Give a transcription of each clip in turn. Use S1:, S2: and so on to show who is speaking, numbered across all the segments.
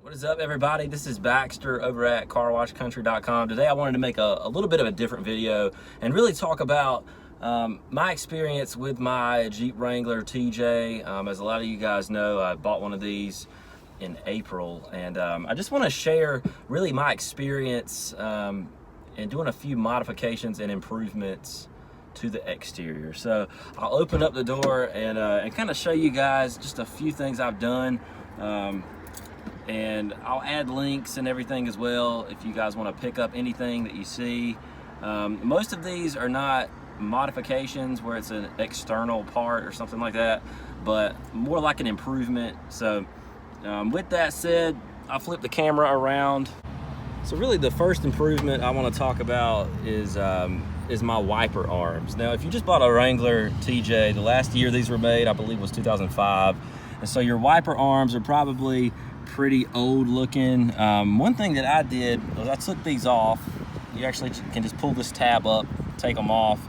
S1: What is up, everybody? This is Baxter over at carwashcountry.com. Today I wanted to make a little bit of a different video and really talk about my experience with my Jeep Wrangler TJ. As a lot of you guys know, I bought one of these in April, and I just want to share really my experience in doing a few modifications and improvements to the exterior. So I'll open up the door and kind of show you guys just a few things I've done. And I'll add links and everything as well if you guys want to pick up anything that you see. Most of these are not modifications where it's an external part or something like that, but more like an improvement. So with that said, I'll flip the camera around. So really the first improvement I want to talk about is my wiper arms. Now, if you just bought a Wrangler TJ, the last year these were made, I believe, was 2005. And so your wiper arms are probably pretty old looking. One thing that I did was I took these off. You actually can just pull this tab up, take them off,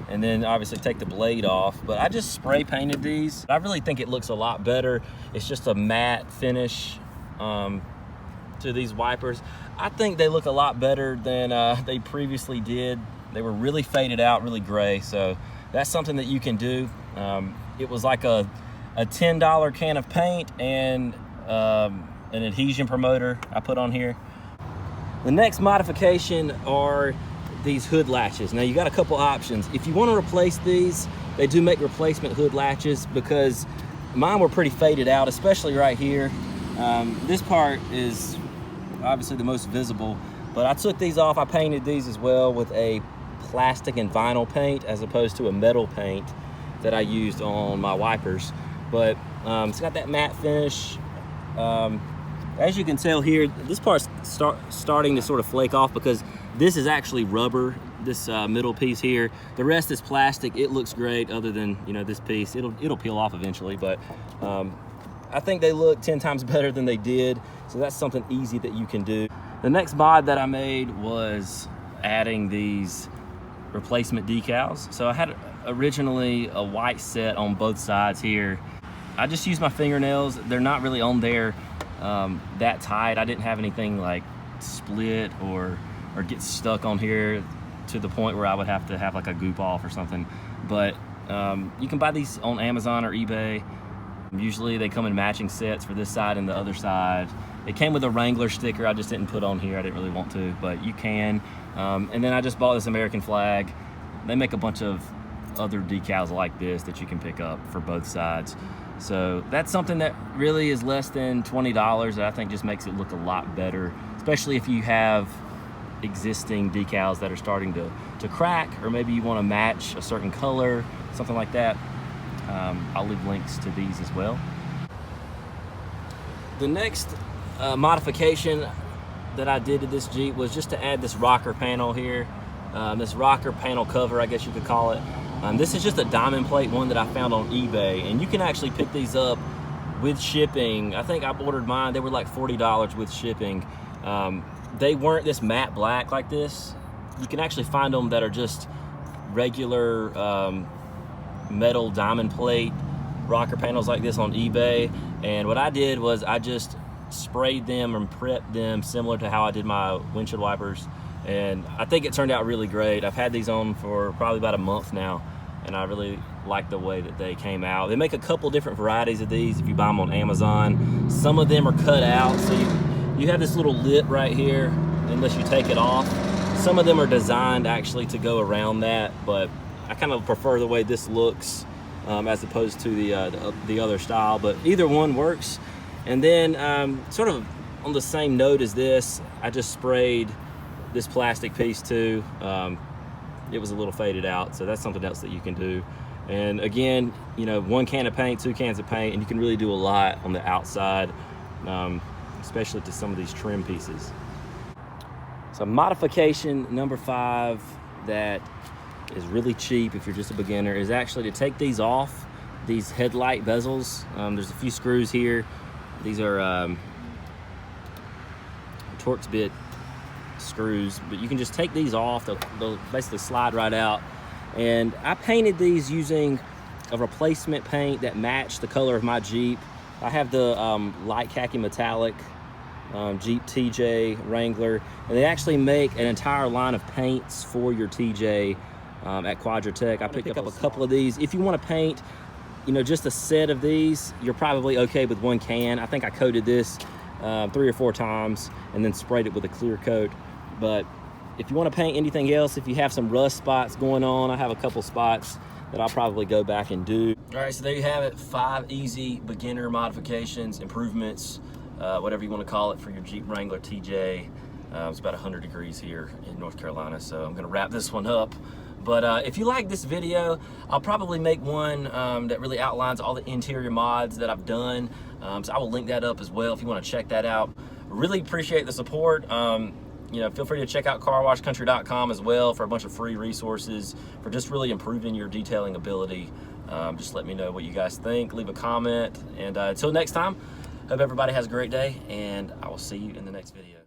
S1: and then obviously take the blade off. But I just spray painted these. I really think it looks a lot better. It's just a matte finish to these wipers. I think they look a lot better than they previously did. They were really faded out, really gray. So that's something that you can do. It was like a $10 can of paint and an adhesion promoter I put on here. The next modification are these hood latches. Now you got a couple options. If you want to replace these, they do make replacement hood latches because mine were pretty faded out, especially right here. This part is obviously the most visible, but I took these off. I painted these as well with a plastic and vinyl paint as opposed to a metal paint that I used on my wipers. But it's got that matte finish. As you can tell here, this part's starting to sort of flake off because this is actually rubber, this middle piece here. The rest is plastic. It looks great other than, you know, this piece. It'll peel off eventually, but I think they look 10 times better than they did. So that's something easy that you can do. The next mod that I made was adding these replacement decals. So I had originally a white set on both sides here. I just used my fingernails. They're not really on there that tight. I didn't have anything like split or get stuck on here to the point where I would have to have like a goop off or something. But you can buy these on Amazon or eBay. Usually they come in matching sets for this side and the other side. It came with a Wrangler sticker I just didn't put on here. I didn't really want to, but you can. And then I just bought this American flag. They make a bunch of other decals like this that you can pick up for both sides. So that's something that really is less than $20 that I think just makes it look a lot better, especially if you have existing decals that are starting to crack, or maybe you want to match a certain color, something like that. I'll leave links to these as well. The next modification that I did to this Jeep was just to add this rocker panel here, this rocker panel cover, I guess you could call it. This is just a diamond plate one that I found on eBay, and you can actually pick these up with shipping. I think I ordered mine, they were like $40 with shipping. They weren't this matte black like this. You can actually find them that are just regular metal diamond plate rocker panels like this on eBay. And what I did was I just sprayed them and prepped them similar to how I did my windshield wipers. And I think it turned out really great. I've had these on for probably about a month now, and I really like the way that they came out. They make a couple different varieties of these if you buy them on Amazon. Some of them are cut out, so you have this little lip right here unless you take it off. Some of them are designed actually to go around that, but I kind of prefer the way this looks as opposed to the other style, but either one works. And then sort of on the same note as this, I just sprayed this plastic piece too. It was a little faded out, so that's something else that you can do. And again, you know, 1 can of paint, 2 cans of paint, and you can really do a lot on the outside, especially to some of these trim pieces. So modification number 5 that is really cheap if you're just a beginner is actually to take these off, these headlight bezels. There's a few screws here. These are Torx bit screws, but you can just take these off. They'll basically slide right out. And I painted these using a replacement paint that matched the color of my Jeep. I have the light khaki metallic Jeep TJ, Wrangler, and they actually make an entire line of paints for your TJ at Quadratech. I picked up a couple of these. If you want to paint, you know, just a set of these, you're probably okay with one can. I think I coated this 3 or 4 times and then sprayed it with a clear coat. But if you want to paint anything else, if you have some rust spots going on, I have a couple spots that I'll probably go back and do. All right, so there you have it. 5 easy beginner modifications, improvements, whatever you want to call it, for your Jeep Wrangler TJ. It's about 100 degrees here in North Carolina, so I'm gonna wrap this one up. But if you like this video, I'll probably make one that really outlines all the interior mods that I've done. So I will link that up as well if you want to check that out. Really appreciate the support. You know, feel free to check out carwashcountry.com as well for a bunch of free resources for just really improving your detailing ability. Just let me know what you guys think. Leave a comment. And until next time, hope everybody has a great day, and I will see you in the next video.